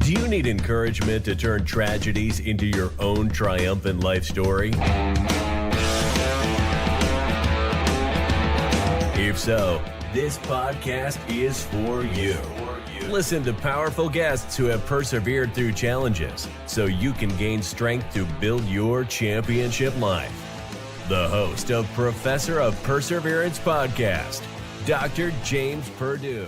Do you need encouragement to turn tragedies into your own triumphant life story? If so, this podcast is for you. Listen to powerful guests who have persevered through challenges so you can gain strength to build your championship life. The host of Professor of Perseverance podcast, Dr. James Purdue.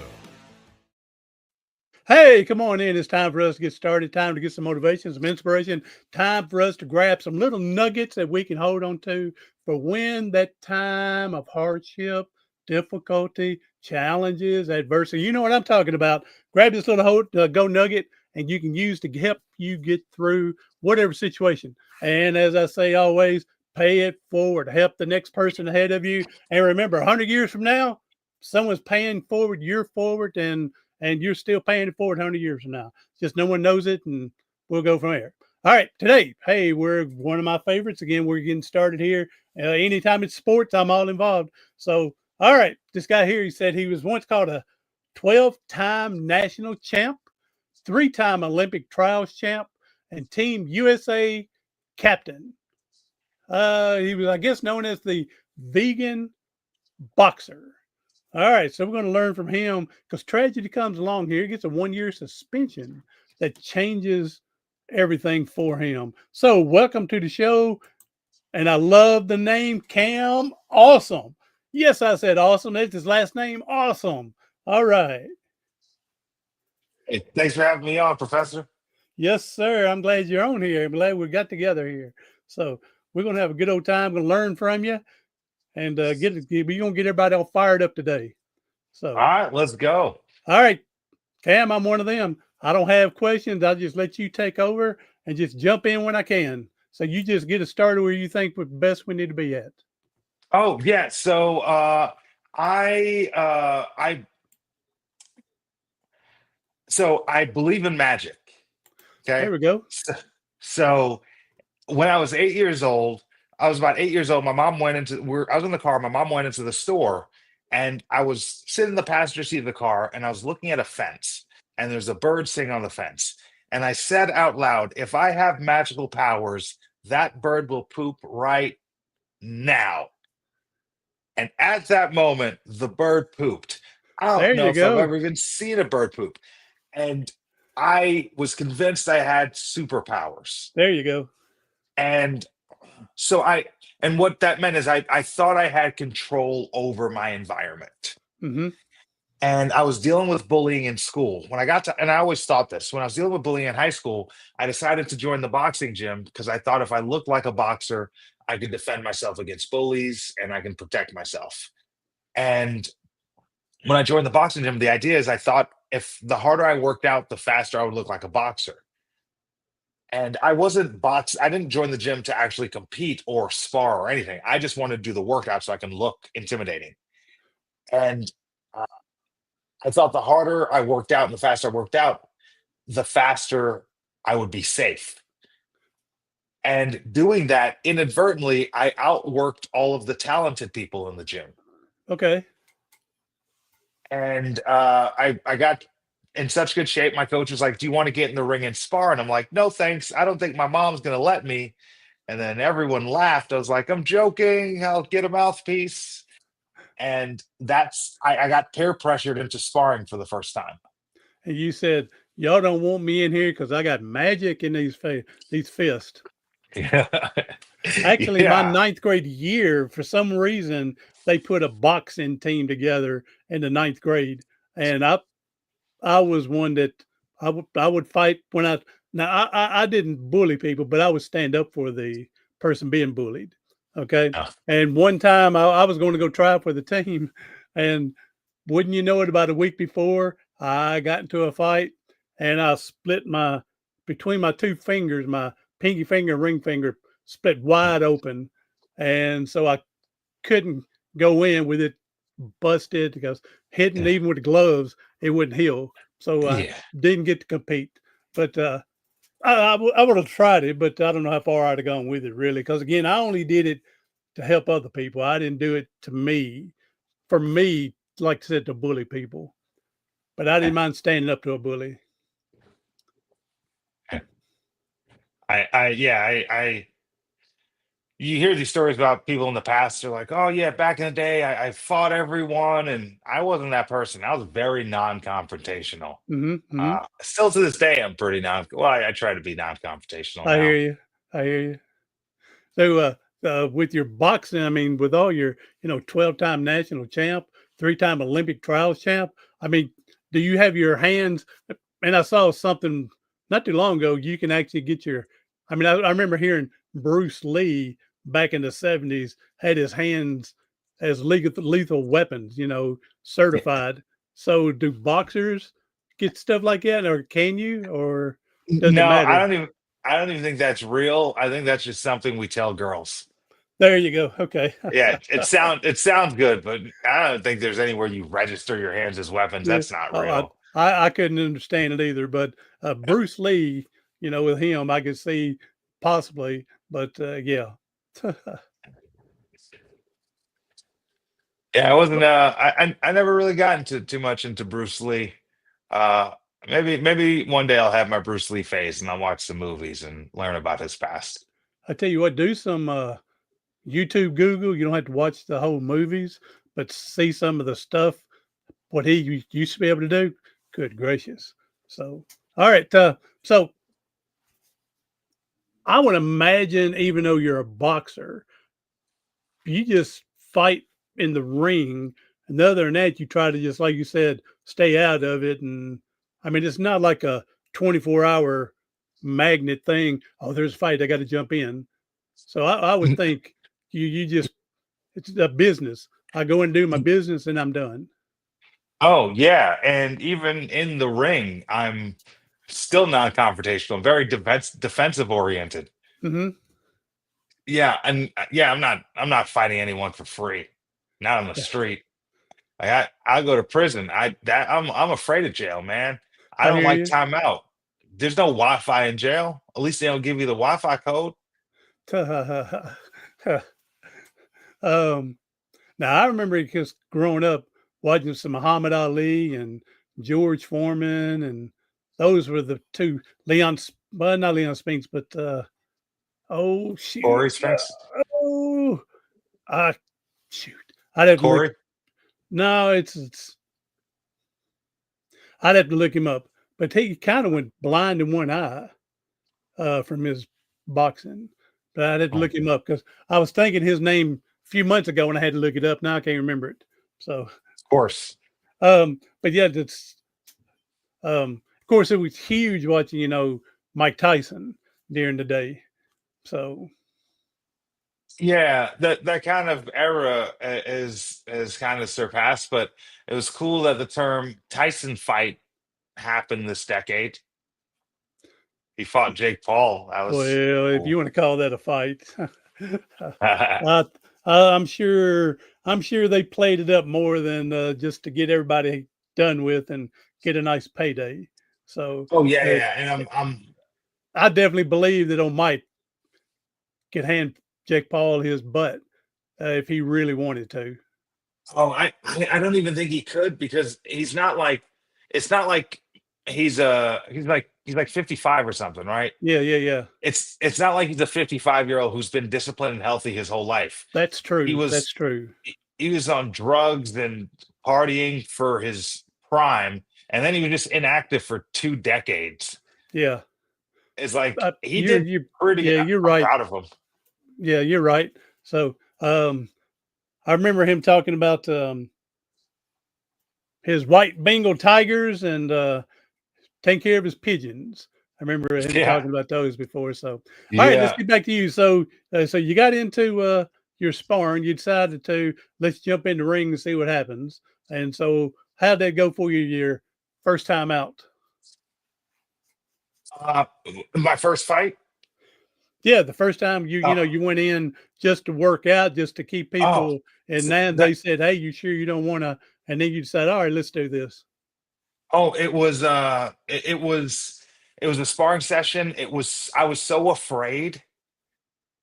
Hey, come on in. It's time for us to get started. Time to get some motivation, some inspiration. Time for us to grab some little nuggets that we can hold on to for when that time of hardship, difficulty, challenges, adversity. You know what I'm talking about. Grab this little go nugget and you can use to help you get through whatever situation. And as I say always, pay it forward. Help the next person ahead of you. And remember, 100 years from now, someone's paying forward, you're forward, and you're still paying it forward 100 years from now. Just no one knows it, and we'll go from there. All right, today, hey, we're one of my favorites. Again, we're getting started here. Anytime it's sports, I'm all involved. So, all right, this guy here, he said he was once called a 12-time national champ, 3-time Olympic trials champ, and Team USA captain. He was, I guess, known as the vegan boxer. All right, so we're going to learn from him because tragedy comes along here. He gets a 1-year suspension that changes everything for him. So welcome to the show. And I love the name Cam Awesome. Yes, I said awesome. That's his last name. Awesome. All right. Hey, thanks for having me on, Professor. Yes, sir. I'm glad you're on here. I'm glad we got together here. So we're going to have a good old time. We're going to learn from you. And we're going to get everybody all fired up today. So, all right, let's go. All right, Cam, I'm one of them. I don't have questions. I'll just let you take over and just jump in when I can. So you just get us started where you think the best we need to be at. Oh, yeah. So I believe in magic. Okay. There we go. So when I was 8 years old, I was about 8 years old. My mom I was in the car. My mom went into the store and I was sitting in the passenger seat of the car and I was looking at a fence and there's a bird sitting on the fence. And I said out loud, if I have magical powers, that bird will poop right now. And at that moment, the bird pooped. I don't know if I've ever even seen a bird poop. And I was convinced I had superpowers. There you go. And so what that meant is I thought I had control over my environment. Mm-hmm. And I was dealing with bullying in school. And I always thought this, when I was dealing with bullying in high school, I decided to join the boxing gym because I thought if I looked like a boxer, I could defend myself against bullies and I can protect myself. And when I joined the boxing gym, the idea is I thought if the harder I worked out, the faster I would look like a boxer. And I didn't join the gym to actually compete or spar or anything. I just wanted to do the workout so I can look intimidating. And I thought the harder I worked out and the faster I worked out, the faster I would be safe. And doing that inadvertently, I outworked all of the talented people in the gym. Okay. And I got in such good shape. My coach was like, do you want to get in the ring and spar? And I'm like, no, thanks. I don't think my mom's going to let me. And then everyone laughed. I was like, I'm joking. I'll get a mouthpiece. And I got peer pressured into sparring for the first time. And you said, y'all don't want me in here because I got magic in these fists. Yeah. Actually, my 9th grade year, for some reason, they put a boxing team together in the 9th grade. And I was one that I would fight when I didn't bully people, but I would stand up for the person being bullied. Okay. Oh. And one time I was going to go try for the team, and wouldn't you know it, about a week before I got into a fight and I split between my 2 fingers, my pinky finger and ring finger split wide open. And so I couldn't go in with it busted because hitting even with the gloves, it wouldn't heal. So I didn't get to compete, but I would have tried it, but I don't know how far I'd have gone with it really. Cause again, I only did it to help other people. I didn't do it for me, like I said, to bully people, but I didn't mind standing up to a bully. yeah, you hear these stories about people in the past. They're like, oh yeah, back in the day, I fought everyone, and I wasn't that person. I was very non-confrontational. Hmm. Hmm. Still to this day, I'm pretty non. Well, I try to be non-confrontational I hear now. you. I hear you. So, with your boxing, I mean, with all your, 12-time national champ, 3-time Olympic trials champ, I mean, do you have your hands? And I saw something not too long ago. You can actually get your, I mean, I remember hearing Bruce Lee back in the 70s had his hands as lethal weapons, Yeah. certified. So, do boxers get stuff like that, or can you, or does it No, matter? I don't even think that's real. I think that's just something we tell girls. There you go. Okay. Yeah, it sounds good, but I don't think there's anywhere you register your hands as weapons. Yeah. That's not Oh, real. I couldn't understand it either, but Bruce Lee, with him, I could see possibly, but yeah. Yeah, I wasn't. I never really got into too much into Bruce Lee. Uh, maybe one day I'll have my Bruce Lee phase and I'll watch some movies and learn about his past. I tell you what, do some YouTube Google. You don't have to watch the whole movies, but see some of the stuff what he used to be able to do. Good gracious! So, all right. So I would imagine, even though you're a boxer, you just fight in the ring. And other than that, you try to just, like you said, stay out of it. And I mean, it's not like a 24-hour magnet thing. Oh, there's a fight. I got to jump in. So I would think you just, it's a business. I go and do my business and I'm done. Oh yeah, and even in the ring, I'm still non-confrontational. I'm very defensive oriented. Hmm. Yeah, and yeah, I'm not fighting anyone for free. Not on the Yeah, street. Like I go to prison. I'm afraid of jail, man. I I don't hear like you. timeout. There's no Wi-Fi in jail. At least they don't give you the Wi-Fi code. um, Now I remember just growing up watching some Muhammad Ali and George Foreman, and those were the two well, not Leon Spinks, but oh shoot, Corey Spinks, oh ah shoot, I'd have to look. Corey. No, it's I'd have to look him up, but he kind of went blind in one eye from his boxing. But I'd have to Oh, look him up because I was thinking his name a few months ago and I had to look it up. Now I can't remember it. So, of course. but yeah, that's of course it was huge watching, Mike Tyson during the day. So Yeah, that kind of era is kind of surpassed, but it was cool that the term Tyson fight happened this decade. He fought Jake Paul. That was well, if cool. you want to call that a fight, uh, I'm sure they played it up more than just to get everybody done with and get a nice payday. So Oh yeah, uh, yeah, and I'm I definitely believe that on Mike could hand Jake Paul his butt if he really wanted to. oh I don't even think he could because he's not like it's not like he's like 55 or something, right? Yeah, yeah, yeah. It's not like he's a 55-year-old who's been disciplined and healthy his whole life. That's He true. That's was true. he was on drugs and partying for his prime, and then he was just inactive for 2 decades. Yeah. It's like he You're did you pretty. yeah, you're I'm right. proud of him. Yeah, you're right. So I remember him talking about his white Bengal tigers and taking care of his pigeons. I remember him Yeah, talking about those before. So, all right, let's yeah. get back to you. So, so you got into your sparring. You decided to let's jump in the ring and see what happens. And so, how'd that go for you? Your first time out? Uh, my first fight. Yeah, the first time Oh, you went in just to work out, just to keep oh, people, and then that. they said, "Hey, you sure you don't want to?" And then you said, "All right, let's do this." Oh, it was a sparring session. I was so afraid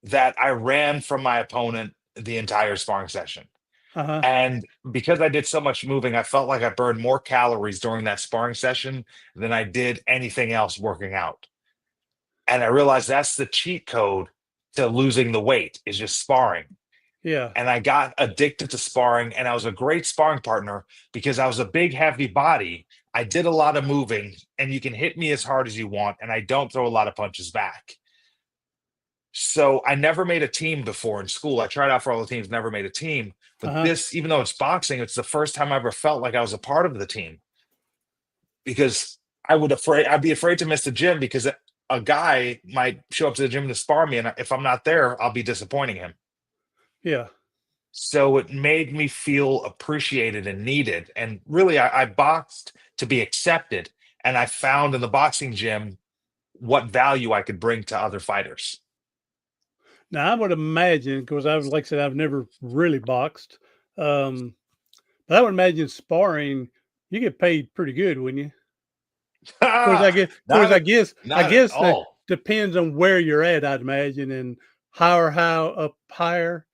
that I ran from my opponent the entire sparring session. Uh huh. And because I did so much moving, I felt like I burned more calories during that sparring session than I did anything else working out. And I realized that's the cheat code to losing the weight is just sparring. Yeah. And I got addicted to sparring, and I was a great sparring partner because I was a big, heavy body. I did a lot of moving, and you can hit me as hard as you want, and I don't throw a lot of punches back. So I never made a team before in school. I tried out for all the teams, never made a team. But Uh-huh. this, even though it's boxing, it's the first time I ever felt like I was a part of the team because I'd be afraid to miss the gym because a guy might show up to the gym to spar me, and if I'm not there, I'll be disappointing him. Yeah. So it made me feel appreciated and needed. And really, I boxed to be accepted. And I found in the boxing gym what value I could bring to other fighters. Now I would imagine, because I was like I said, I've never really boxed. Um, but I would imagine sparring, you get paid pretty good, wouldn't you? Of course, I guess. Of course, not, I not at guess that all. depends on where you're at. I'd imagine, and how up higher.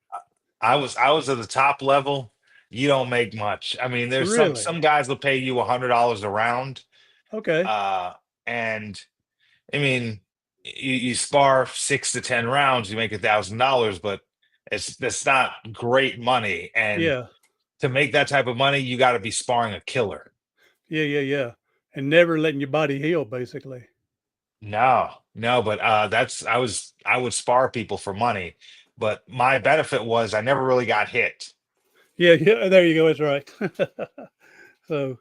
I was at the top level. You don't make much. I mean, there's some Really? guys will pay you $100 a round. Okay. Uh, and I mean, you spar 6 to 10 rounds, you make $1,000, but that's not great money. And Yeah. to make that type of money, you got to be sparring a killer. Yeah. Yeah. Yeah. And never letting your body heal, basically. No, no, but I would spar people for money, but my benefit was I never really got hit. Yeah. Yeah. There you go. That's right. So,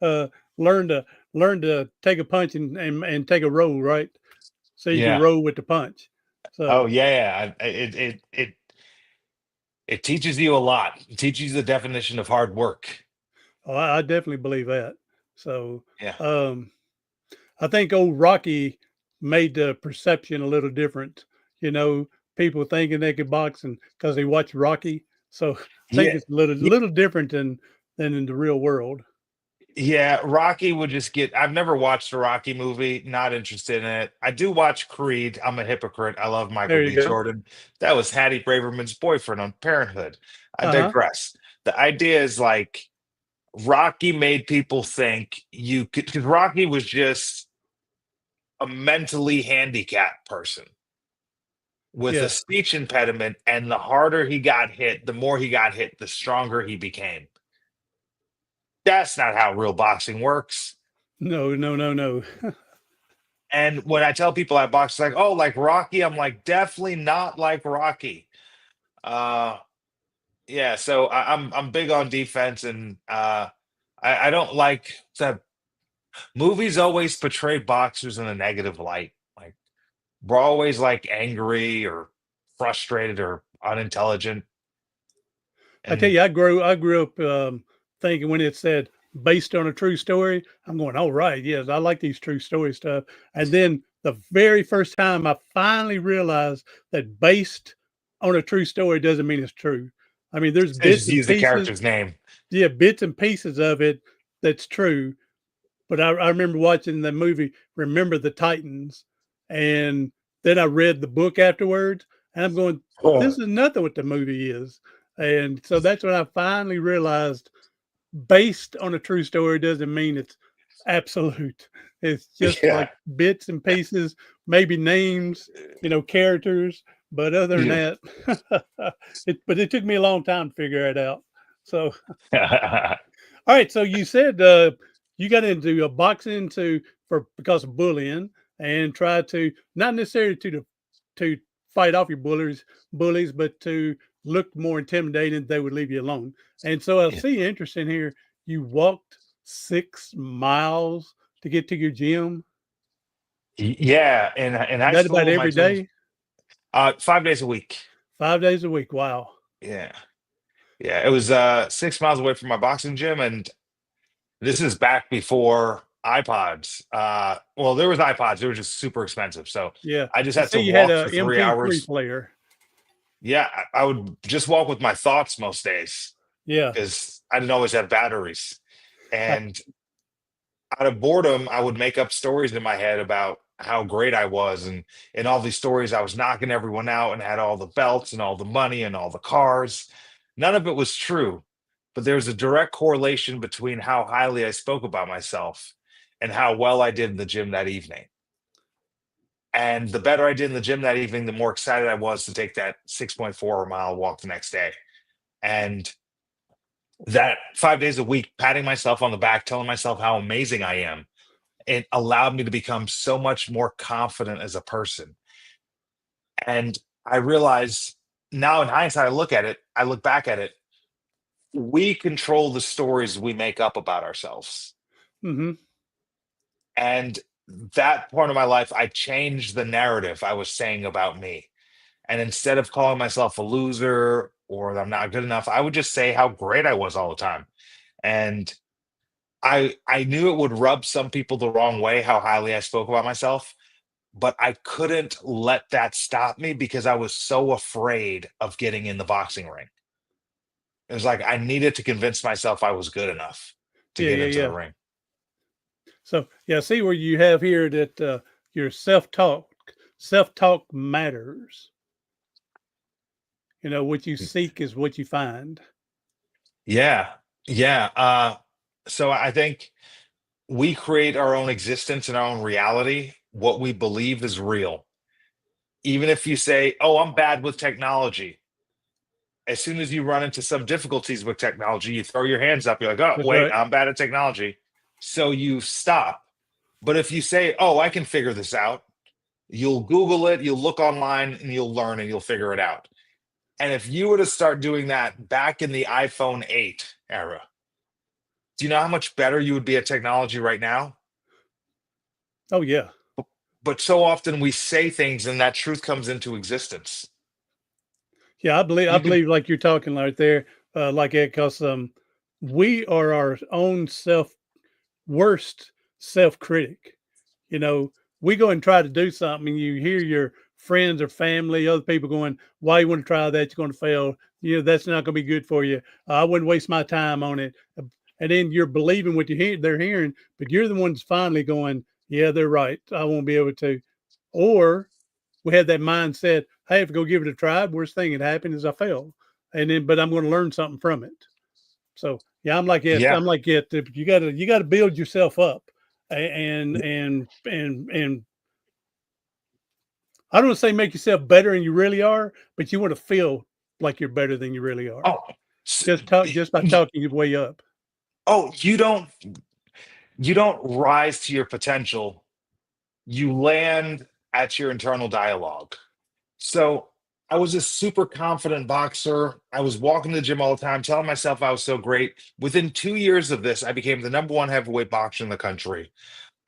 uh, learn to take a punch and take a roll, right? So you can Yeah. roll with the punch. Oh So, yeah. It teaches you a lot. It teaches you the definition of hard work. oh, I definitely believe that. So, Yeah. um, I think old Rocky made the perception a little different. You know, people thinking they could box and because they watched Rocky. So I think Yeah. it's a little different than in the real world. Yeah, Rocky would just get. I've never watched a Rocky movie, not interested in it. I do watch Creed. I'm a hypocrite. I love Michael There you B. go. Jordan. That was Hattie Braverman's boyfriend on Parenthood. I Uh-huh. digress. The idea is like Rocky made people think you could, because Rocky was just a mentally handicapped person with a Yeah. speech impediment, and the harder he got hit, the more he got hit, the stronger he became. That's not how real boxing works. No, no, no, no. And when I tell people I box, it's like, oh, like Rocky, I'm like, definitely not like Rocky. Uh yeah, so I'm big on defense, and I don't like that movies always portray boxers in a negative light. Like we're always like angry or frustrated or unintelligent. I tell And you, I grew up thinking when it said based on a true story, I'm going, all right, yes, I like these true story stuff. And then the very first time I finally realized that based on a true story doesn't mean it's true. I mean, there's they bits just and use the pieces, character's name. yeah, bits and pieces of it that's true. But I remember watching the movie Remember the Titans, and then I read the book afterwards, and I'm going, Oh, "This is nothing what the movie is." And so that's when I finally realized, based on a true story doesn't mean it's absolute. It's just yeah. like bits and pieces, maybe names, characters, but other than Yeah. that, but it took me a long time to figure it out. So all right, so you said you got into boxing for because of bullying and tried to not necessarily to fight off your bullies, but to look more intimidating. They would leave you alone. And so I Yeah. see interest in here. You walked 6 miles to get to your gym. Yeah, in Is high that about school, my every gym was day? 5 days a week. 5 days a week. Wow. Yeah. Yeah, it was 6 miles away from my boxing gym, and this is back before iPods. Well, there was iPods, they were just super expensive. So Yeah. I just I had to see you had walk a for three MP3 hours. player. Yeah, I would just walk with my thoughts most days Yeah. because I didn't always have batteries. I, And out of boredom, I would make up stories in my head about how great I was. And in all these stories, I was knocking everyone out and had all the belts and all the money and all the cars. None of it was true, but there's a direct correlation between how highly I spoke about myself and how well I did in the gym that evening. And the better I did in the gym that evening, the more excited I was to take that 6.4 mile walk the next day. And that 5 days a week, patting myself on the back, telling myself how amazing I am, it allowed me to become so much more confident as a person. And I realize now in hindsight, I look back at it, we control the stories we make up about ourselves. Mm-hmm. And that part of my life, I changed the narrative I was saying about me. And instead of calling myself a loser or that I'm not good enough, I would just say how great I was all the time. And I knew it would rub some people the wrong way how highly I spoke about myself, but I couldn't let that stop me because I was so afraid of getting in the boxing ring. It was like I needed to convince myself I was good enough to Yeah, get yeah, into the yeah. ring. So yeah, see where you have here that your self talk matters. What you seek is what you find. Yeah. Yeah. So I think we create our own existence and our own reality. What we believe is real. Even if you say, "Oh, I'm bad with technology," as soon as you run into some difficulties with technology, you throw your hands up. You're like, "Oh, That's wait, right. I'm bad at technology." So you stop. But if you say, "Oh, I can figure this out," you'll Google it, you'll look online, and you'll learn and you'll figure it out. And if you were to start doing that back in the iPhone 8 era, do you know how much better you would be at technology right now? Oh yeah. But so often we say things and that truth comes into existence. Yeah, I believe I You can, believe like you're talking right there, like that, because we are our own worst self critic. You know, we go and try to do something, and you hear your friends or family, other people going, "Why you want to try that? You're going to fail. That's not going to be good for you. I wouldn't waste my time on it." And then you're believing what they're hearing, but you're the ones finally going, "Yeah, they're right. I won't be able to." Or we have that mindset, hey, if I go give it a try, worst thing that happened is I fail. But I'm going to learn something from it. So yeah, I'm like it. yeah. I'm like it. You gotta build yourself up, and I don't want to say make yourself better than you really are, but you want to feel like you're better than you really are. Oh, s- Just by talking your way up. oh, you don't rise to your potential. You land at your internal dialogue. So I was a super confident boxer. I was walking to the gym all the time, telling myself I was so great. Within 2 years of this, I became the number one heavyweight boxer in the country.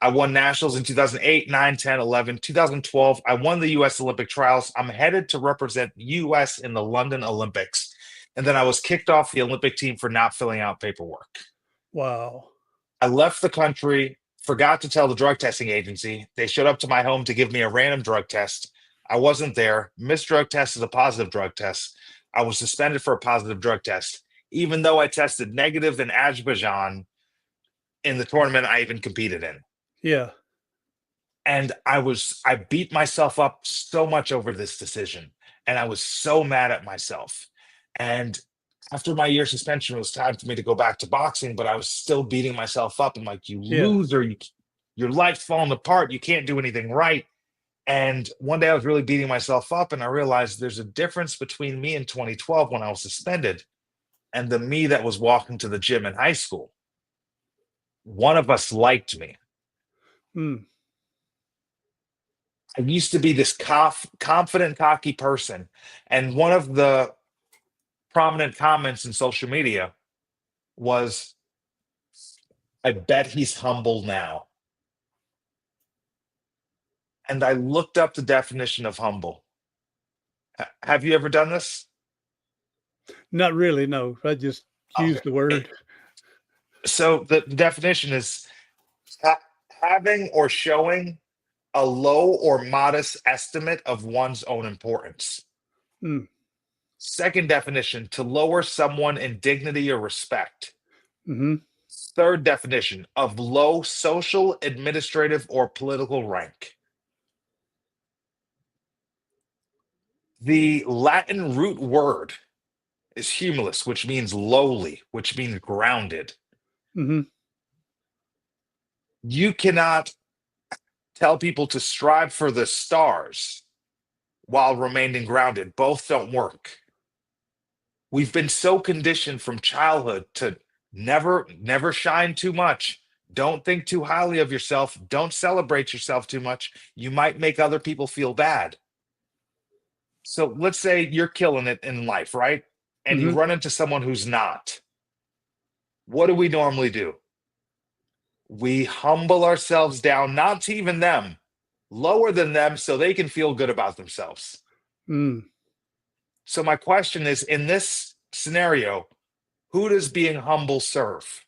I won nationals in 2008, 9, 10, 11, 2012. I won the US Olympic trials. I'm headed to represent US in the London Olympics. And then I was kicked off the Olympic team for not filling out paperwork. Wow. I left the country, forgot to tell the drug testing agency. They showed up to my home to give me a random drug test. I wasn't there. Missed drug test is a positive drug test. I was suspended for a positive drug test, even though I tested negative in Azerbaijan in the tournament I even competed in. Yeah. And I beat myself up so much over this decision. And I was so mad at myself. And after my year suspension, it was time for me to go back to boxing, but I was still beating myself up. I'm like, you Yeah. loser, your life's falling apart. You can't do anything right. And one day I was really beating myself up, and I realized there's a difference between me in 2012 when I was suspended and the me that was walking to the gym in high school. One of us liked me. Mm. I used to be this confident, cocky person. And one of the prominent comments in social media was, I bet he's humble now. And I looked up the definition of humble. Have you ever done this? Not really. No, I just Okay. used the word. So the definition is ha- having or showing a low or modest estimate of one's own importance. Mm. Second definition, to lower someone in dignity or respect. Hmm. Third definition, of low social, administrative, or political rank. The Latin root word is humulus, which means lowly, which means grounded. Hmm. You cannot tell people to strive for the stars while remaining grounded. Both don't work. We've been so conditioned from childhood to never shine too much. Don't think too highly of yourself. Don't celebrate yourself too much. You might make other people feel bad. So let's say you're killing it in life, right? And you Hmm. run into someone who's not. What do we normally do? We humble ourselves down, not to even them, lower than them so they can feel good about themselves. Mm. So my question is, in this scenario, who does being humble serve?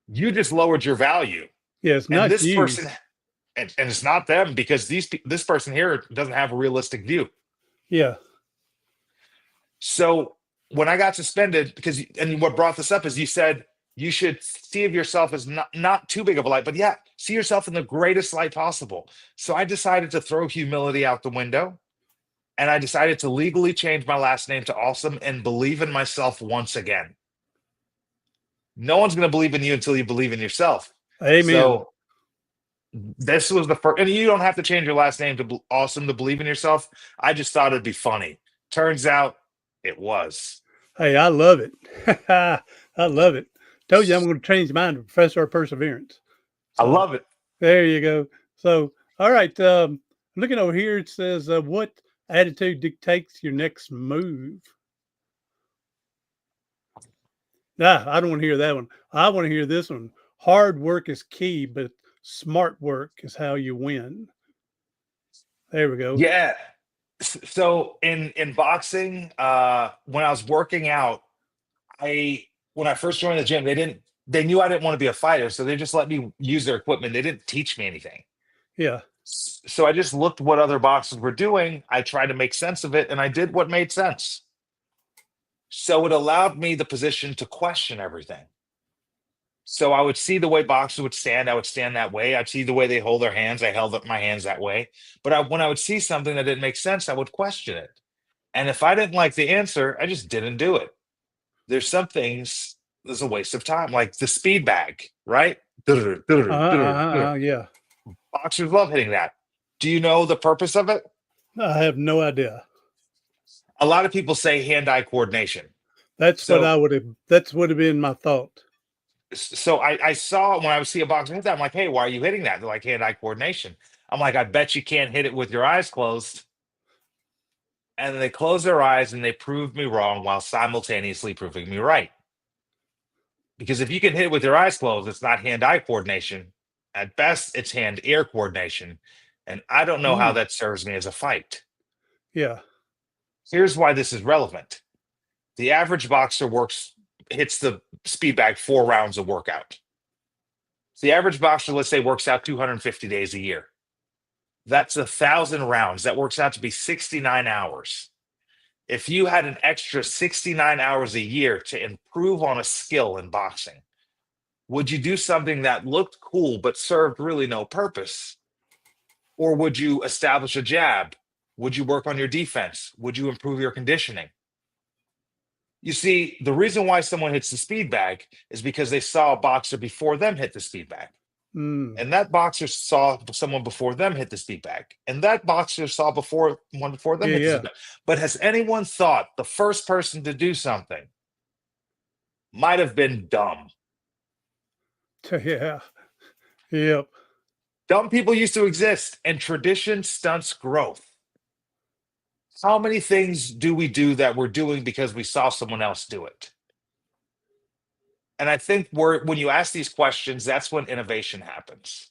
You just lowered your value. Yeah, it's And not this you. person, and it's not them because this person here doesn't have a realistic view. Yeah. So when I got suspended, and what brought this up is you said you should see of yourself as not too big of a light, but yeah, see yourself in the greatest light possible. So I decided to throw humility out the window, and I decided to legally change my last name to Awesome and believe in myself once again. No one's going to believe in you until you believe in yourself. Amen. So this was the first, and you don't have to change your last name to Awesome to believe in yourself. I just thought it'd be funny. Turns out it was. Hey, I love it. I love it. Told you I'm going to change mine to Professor of Perseverance. I So love it. there you go. So, all right. Looking over here, it says, what attitude dictates your next move? Nah, I don't want to hear that one. I want to hear this one. Hard work is key, but smart work is how you win. There we go. Yeah. So in boxing, when I was working out, I when I first joined the gym, they knew I didn't want to be a fighter, so they just let me use their equipment. They didn't teach me anything. Yeah. So I just looked what other boxers were doing. I tried to make sense of it, and I did what made sense. So it allowed me the position to question everything. So I would see the way boxers would stand, I would stand that way. I'd see the way they hold their hands, I held up my hands that way. But when I would see something that didn't make sense, I would question it. And if I didn't like the answer, I just didn't do it. There's some things there's a waste of time, like the speed bag, right? Yeah. Boxers love hitting that. Do you know the purpose of it? I have no idea. A lot of people say hand-eye coordination. That's what So that's would have been my thought. I saw when I would see a boxer hit that, I'm like, hey, why are you hitting that? They're like hand-eye coordination. I'm like, I bet you can't hit it with your eyes closed. And they close their eyes and they prove me wrong while simultaneously proving me right. Because if you can hit it with your eyes closed, it's not hand-eye coordination. At best, it's hand-ear coordination. And I don't know how Mm. that serves me as a fight. Yeah. Here's why this is relevant. The average boxer hits the speed bag 4 rounds of workout. The average boxer, let's say, works out 250 days a year. That's 1,000 rounds. That works out to be 69 hours. If you had an extra 69 hours a year to improve on a skill in boxing, would you do something that looked cool but served really no purpose? Or would you establish a jab? Would you work on your defense? Would you improve your conditioning? You see, the reason why someone hits the speed bag is because they saw a boxer before them hit the speed bag. Mm. And that boxer saw someone before them hit the speed bag. And that boxer saw one before them Yeah. hit the Yeah. speed bag. But has anyone thought the first person to do something might have been dumb? Yeah. Yep. Dumb people used to exist, and tradition stunts growth. How many things do we do that we're doing because we saw someone else do it? And I think when you ask these questions, that's when innovation happens.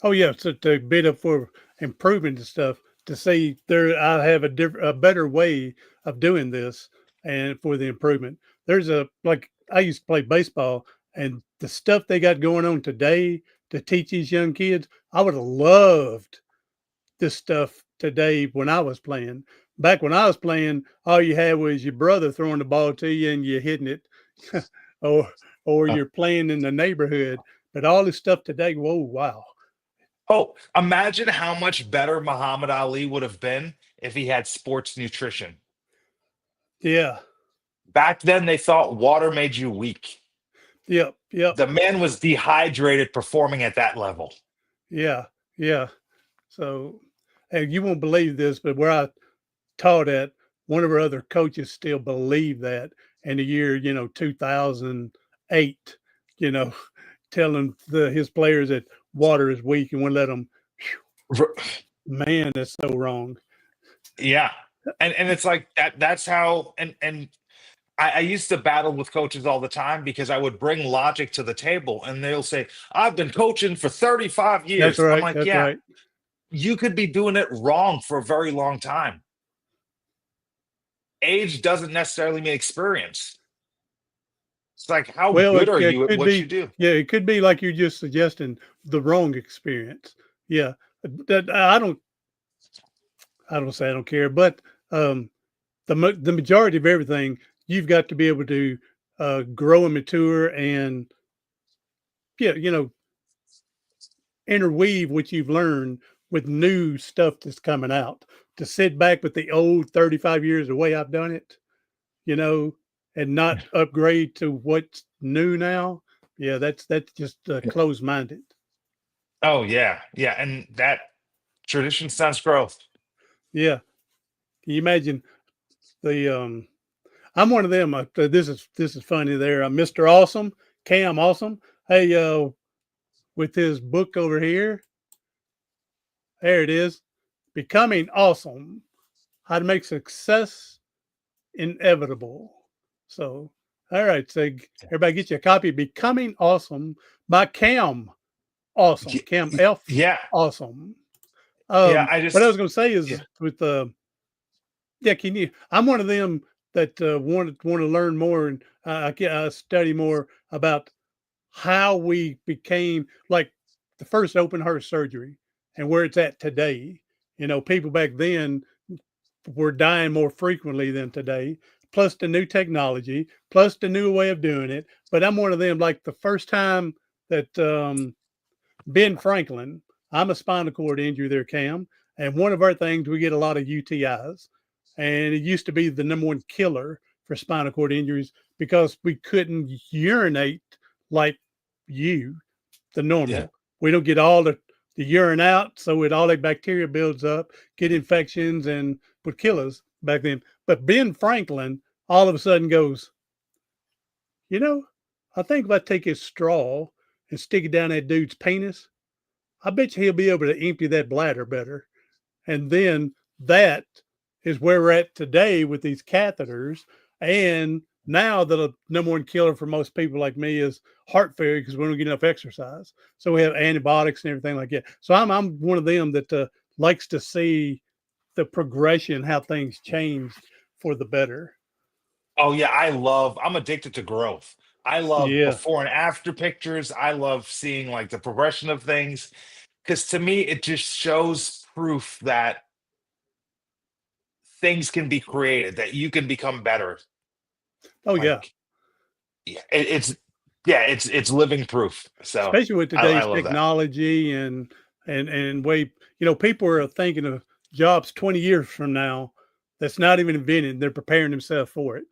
Oh yeah. So to bid up for improvement and stuff to see there, I have a better way of doing this, and for the improvement. There's like I used to play baseball, and the stuff they got going on today to teach these young kids, I would have loved this stuff today when I was playing. Back when I was playing, all you had was your brother throwing the ball to you and you hitting it, or Uh, you're playing in the neighborhood. But all this stuff today, whoa, wow, Oh, imagine how much better Muhammad Ali would have been if he had sports nutrition. yeah. Back then, they thought water made you weak. Yep. Yep. The man was dehydrated performing at that level. Yeah. Yeah. So, and you won't believe this, but where I taught at, one of our other coaches still believed that in the year, 2008, you know, telling his players that water is weak and wouldn't let them. Man, that's so wrong. Yeah. And it's like that's how and I used to battle with coaches all the time because I would bring logic to the table and they'll say, I've been coaching for 35 That's years. I'm right. like, That's yeah, right. you could be doing it wrong for a very long time. Age doesn't necessarily mean experience. It's like, how Well, good it, are it you at could what you be, do? yeah, it could be like you're just suggesting the wrong experience. Yeah, that I don't say I don't care, but um, the majority of everything you've got to be able to grow and mature, and yeah, interweave what you've learned with new stuff that's coming out. To sit back with the old 35 years the way I've done it, and not upgrade to what's new now. Yeah, that's just Yeah. closed minded. Oh yeah. Yeah. And that tradition stunts growth. Yeah, can you imagine the I'm one of them. This is funny. There, Mr. Awesome, Cam Awesome. Hey, with his book over here, there it is, Becoming Awesome: How to Make Success Inevitable. So, all right, so everybody get you a copy of Becoming Awesome by Cam Awesome, Y- Cam F Yeah. Awesome. Yeah. I What I was just, going to say yeah. is with yeah, can you? I'm one of them that want to learn more, and I study more about how we became like the first open heart surgery and where it's at today. People back then were dying more frequently than today, plus the new technology, plus the new way of doing it. But I'm one of them, like the first time that Ben Franklin, I'm a spinal cord injury there, Cam. And one of our things, we get a lot of UTIs. And it used to be the number one killer for spinal cord injuries because we couldn't urinate like you, the Yeah. normal. We don't get all the urine out. So all that bacteria builds up, get infections, and would kill us back then. But Ben Franklin all of a sudden goes, you know, I think if I take his straw and stick it down that dude's penis, I bet you he'll be able to empty that bladder better. And then that is where we're at today with these catheters. And now the number one killer for most people like me is heart failure because we don't get enough exercise. So we have antibiotics and everything like that. So I'm one of them that likes to see the progression, how things changed for the better. Oh yeah. I'm addicted to growth. I love Yeah. before and after pictures. I love seeing like the progression of things because to me, it just shows proof that things can be created, that you can become better. Oh yeah. Like, yeah, it's living proof. So Especially with I today's love that. technology and way, people are thinking of jobs 20 years from now that's not even invented. They're preparing themselves for it,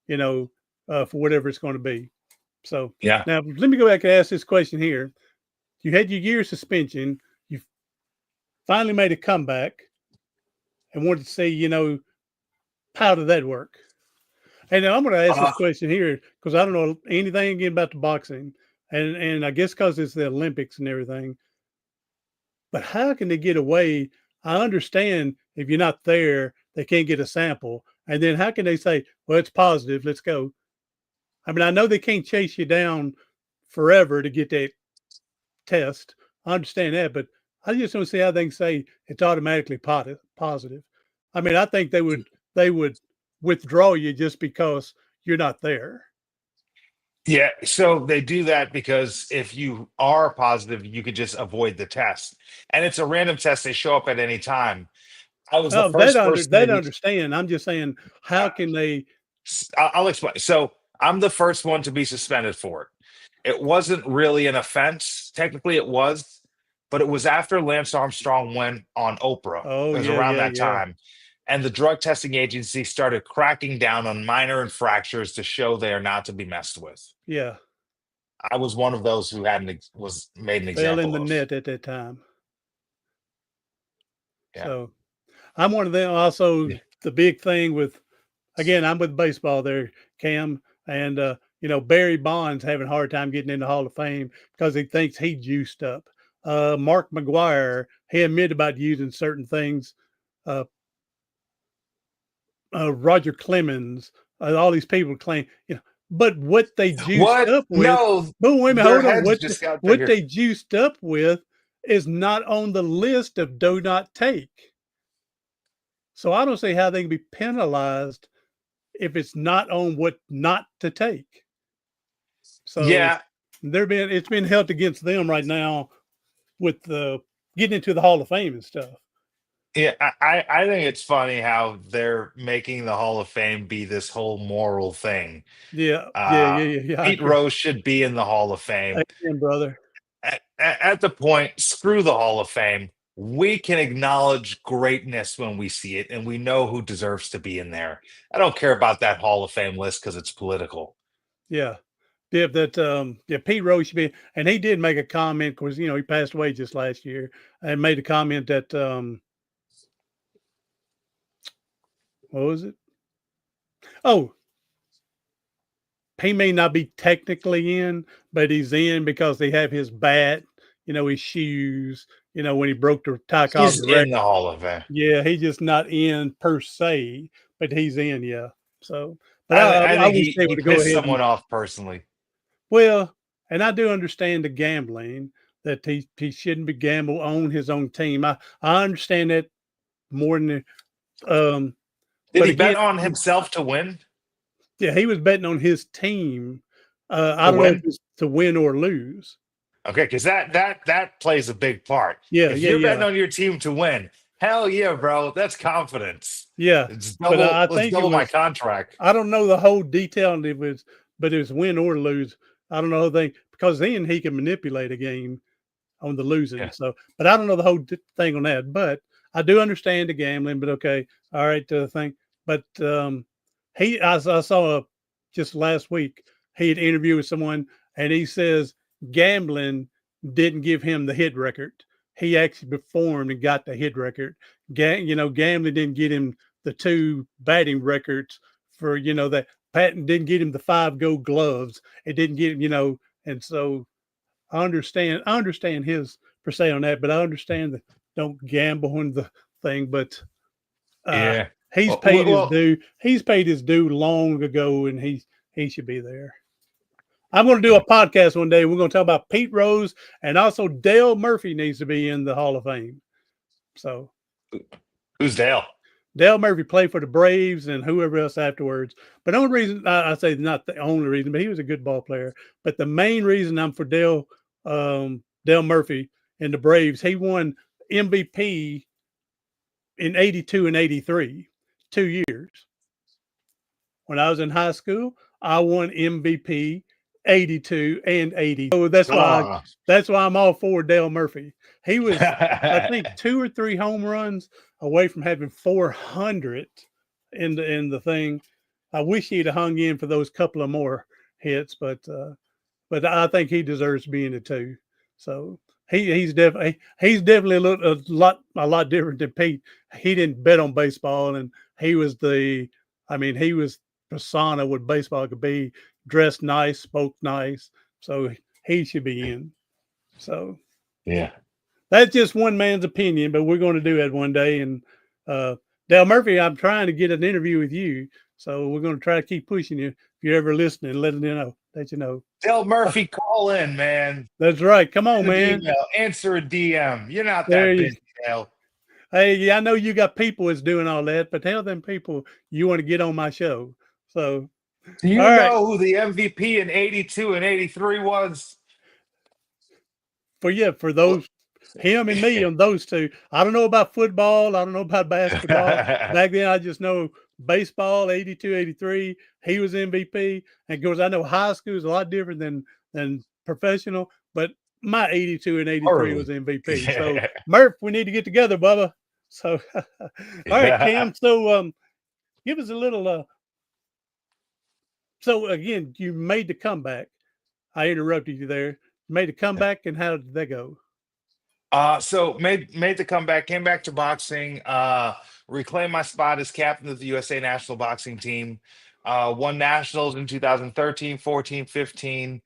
you know, for whatever it's going to be. So Yeah. now let me go back and ask this question here. You had your year suspension. You finally made a comeback and wanted to see, how did that work? And now I'm going to ask Uh, this question here because I don't know anything again about the boxing, and I guess because it's the Olympics and everything. But how can they get away? I understand if you're not there, they can't get a sample. And then how can they say, well, it's positive, let's go? I mean, I know they can't chase you down forever to get that test. I understand that, but I just don't see how they can say it's automatically positive. I mean, I think they would withdraw you just because you're not there. yeah. So they do that because if you are positive, you could just avoid the test. And it's a random test. They show up at any time. I was the Oh, that first under person to that be, understand. I'm just saying, how can they? I'll explain. So I'm the first one to be suspended for it. It wasn't really an offense. Technically, it was, but it was after Lance Armstrong went on Oprah. Oh It was yeah, around yeah, that yeah, time. And the drug testing agency started cracking down on minor infractions to show they are not to be messed with. yeah. I was one of those who was made an Fell in example the of. net at that time. Yeah. So I'm one of them. Also, Yeah. the big thing with, again, I'm with baseball there, Cam, and Barry Bonds having a hard time getting in the Hall of Fame because he thinks he juiced up. Mark McGuire, he admitted about using certain things. Uh, Roger Clemens, all these people claim, but what they juiced What? up with, No, but wait a minute, their hold on, heads just got what bigger. they juiced up with is not on the list of do not take. So I don't see how they can be penalized if it's not on what not to take. So Yeah, it's been held against them right now with the getting into the Hall of Fame and stuff. yeah. I think it's funny how they're making the Hall of Fame be this whole moral thing. Yeah, yeah, Uh, yeah, yeah, yeah. I Pete agree. Rose should be in the Hall of Fame. Amen, brother. At the point, screw the Hall of Fame. We can acknowledge greatness when we see it, and we know who deserves to be in there. I don't care about that Hall of Fame list because it's political. Yeah. Yeah, Pete Rose should be, and he did make a comment because he passed away just last year, and made a comment that what was it? Oh, he may not be technically in, but he's in because they have his bat, his shoes, when he broke the Ty He's Cobb's record. in the Hall of Fame. Yeah, he's just not in per se, but he's in, yeah. So, but I I think wish they he would go pissed ahead and, someone off personally. well, and I do understand the gambling that he shouldn't be gamble on his own team. I understand that more than Did but he bet again, on himself to win? yeah, he was betting on his team. I To don't know if win? it's to win or lose. Okay, because that plays a big part. Yeah, If yeah, you're betting yeah, on your team to win, hell yeah, bro, that's confidence. yeah. It's But double. I Let's think it double my was. contract. I don't know the whole detail, but it was win or lose. I don't know the thing because then he can manipulate a game on the losing. Yeah. So, but I don't know the whole thing on that. But I do understand the gambling. But okay, all right, the thing. But I saw just last week he had interviewed with someone, and he says gambling didn't give him the hit record. He actually performed and got the hit record. Gambling didn't get him the 2 batting records for that. Patton didn't get him the 5 Gold Gloves. It didn't get him, and so I understand his per se on that, but I understand that don't gamble on the thing. But uh, Yeah. he's Well, paid his well, due. He's paid his due long ago, and he should be there. I'm going to do a podcast one day. We're going to talk about Pete Rose, and also Dale Murphy needs to be in the Hall of Fame. So who's Dale? Dale Murphy played for the Braves and whoever else afterwards. But the only reason I say not the only reason, but he was a good ball player. But the main reason I'm for Dale Murphy and the Braves, he won MVP in 82 and 83, 2 years. When I was in high school, I won MVP 82 and 80. So Oh. that's why I'm all for Dale Murphy. He was, I think, 2 or 3 home runs away from having 400 in the thing. I wish he'd have hung in for those couple of more hits, but I think he deserves to be in it too. So he's definitely a lot different than Pete. He didn't bet on baseball, and he was he was persona what baseball could be. Dressed nice, spoke nice, so he should be in. So Yeah. that's just one man's opinion, but we're going to do that one day. And Dale Murphy, I'm trying to get an interview with you, so we're going to try to keep pushing you. If you're ever listening, let you know. Dale Murphy, call in, man. That's right. Come on, Send an man. email, answer a DM. You're not There that you. busy, Dale. Hey, I know you got people that's doing all that, but tell them people you want to get on my show. So, Do you all right. know who the MVP in 82 and 83 was? For those, him and me on those two. I don't know about football. I don't know about basketball. Back then, I just know baseball, 82, 83. He was MVP. And of course, I know high school is a lot different than professional, but my 82 and 83 was MVP. So, Murph, we need to get together, Bubba. So, all right, Cam. So, give us a little. So again, you made the comeback. I interrupted you there. Made a comeback, and how did that go? So made the comeback, came back to boxing, reclaimed my spot as captain of the USA national boxing team, won nationals in 2013, 14, 15,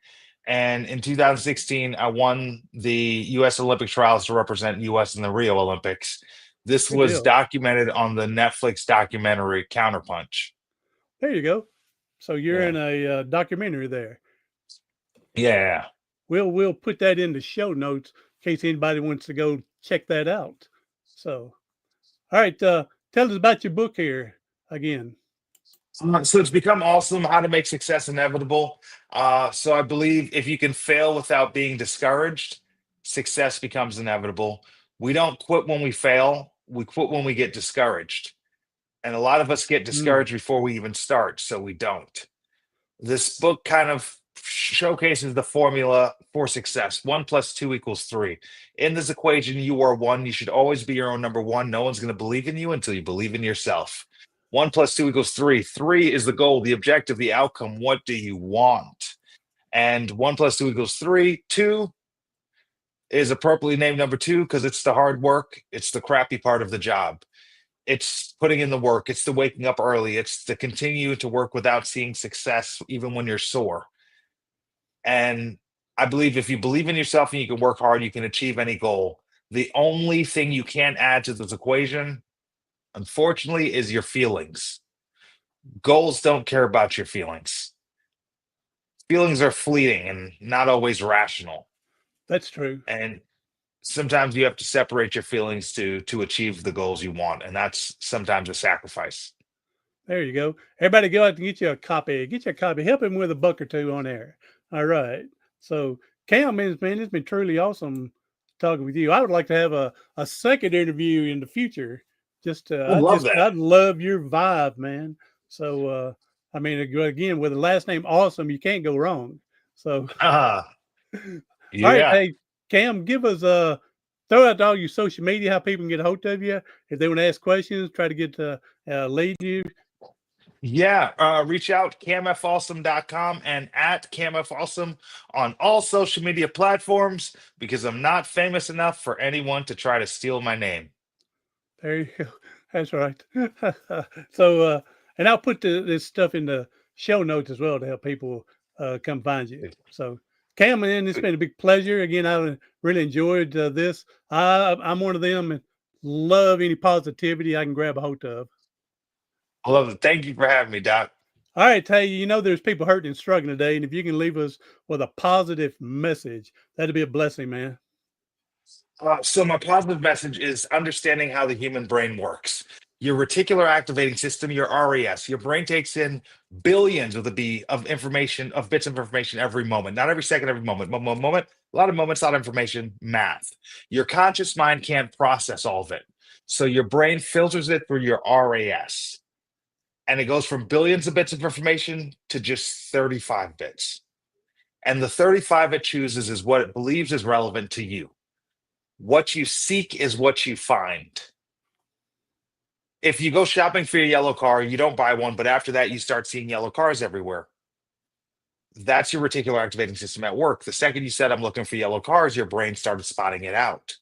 and in 2016 I won the US Olympic trials to represent US in the Rio Olympics. This Good was deal. documented on the Netflix documentary Counterpunch. There you go. So you're Yeah. in a documentary there. Yeah. We'll put that in the show notes in case anybody wants to go check that out. So, all right, tell us about your book here again. So it's become awesome how to make success inevitable. So I believe if you can fail without being discouraged, success becomes inevitable. We don't quit when we fail, we quit when we get discouraged. And a lot of us get Mm, discouraged before we even start, so we don't. This book kind of showcases the formula for success. One plus two equals three. In this equation, you are one. You should always be your own number one. No one's going to believe in you until you believe in yourself. One plus two equals three. Three is the goal, the objective, the outcome. What do you want? And one plus two equals three. Two is appropriately named number two because it's the hard work, it's the crappy part of the job. It's putting in the work, it's the waking up early, it's the continue to work without seeing success, even when you're sore. And I believe if you believe in yourself and you can work hard, you can achieve any goal. The only thing you can't add to this equation, unfortunately, is your feelings. Goals don't care about your feelings. Feelings are fleeting and not always rational. that's true. And sometimes you have to separate your feelings to achieve the goals you want. And that's sometimes a sacrifice. There you go. Everybody go out and get you a copy. Get you a copy. Help him with a buck or two on there. All right. So Cam, man, it's been truly awesome talking with you. I would like to have a second interview in the future. Just Would love that. I love your vibe, man. So I mean again with the last name awesome, you can't go wrong. So Uh, all right, yeah. hey Cam, give us throw out all your social media, how people can get a hold of you. If they want to ask questions, try to get to lead you. Yeah, reach out camfawesome.com and at camfawesome on all social media platforms because I'm not famous enough for anyone to try to steal my name. There you go. That's right. So, and I'll put this stuff in the show notes as well to help people come find you. So, Cam, man, it's been a big pleasure. Again, I really enjoyed this. I'm one of them and love any positivity I can grab a hold of. I love it. Thank you for having me, Doc. All right, Tay, you know there's people hurting and struggling today, and if you can leave us with a positive message, that'd be a blessing, man. So my positive message is understanding how the human brain works. Your reticular activating system, your RAS, your brain takes in billions of the B of information, of bits of information every moment, not every second, every moment, moment, a lot of moments, a lot of information, math. Your conscious mind can't process all of it. So your brain filters it through your RAS. And it goes from billions of bits of information to just 35 bits. And the 35 it chooses is what it believes is relevant to you. What you seek is what you find. If you go shopping for your yellow car, you don't buy one, but after that, you start seeing yellow cars everywhere. That's your reticular activating system at work. The second you said, I'm looking for yellow cars, your brain started spotting it out.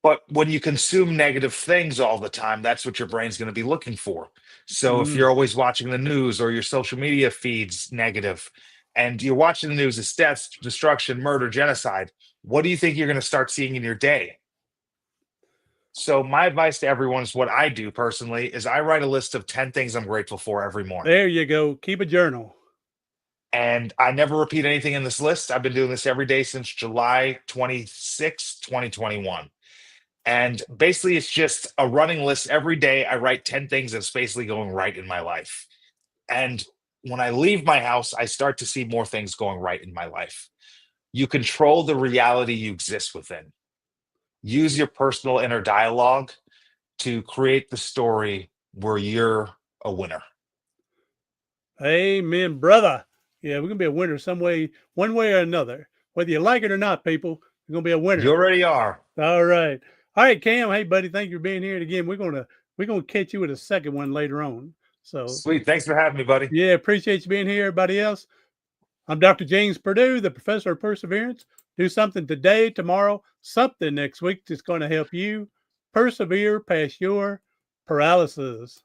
But when you consume negative things all the time, that's what your brain's going to be looking for. So if Mm. you're always watching the news or your social media feeds negative, and you're watching the news as deaths, destruction, murder, genocide, what do you think you're going to start seeing in your day? So my advice to everyone is what I do personally is I write a list of 10 things I'm grateful for every morning. There you go. Keep a journal. And I never repeat anything in this list. I've been doing this every day since July 26, 2021. And basically, it's just a running list. Every day, I write 10 things that's basically going right in my life. And when I leave my house, I start to see more things going right in my life. You control the reality you exist within. Use your personal inner dialogue to create the story where you're a winner. Amen, brother. Yeah, we're gonna be a winner some way, one way or another. Whether you like it or not, people, we're gonna be a You winner. already are. All right. All right, Cam. Hey, buddy, thank you for being here. And again, we're gonna catch you with a second one later on. So Sweet. Thanks for having me, buddy. yeah, appreciate you being here. Everybody else, I'm Dr. James Purdue, the professor of perseverance. Do something today, tomorrow, something next week that's going to help you persevere past your paralysis.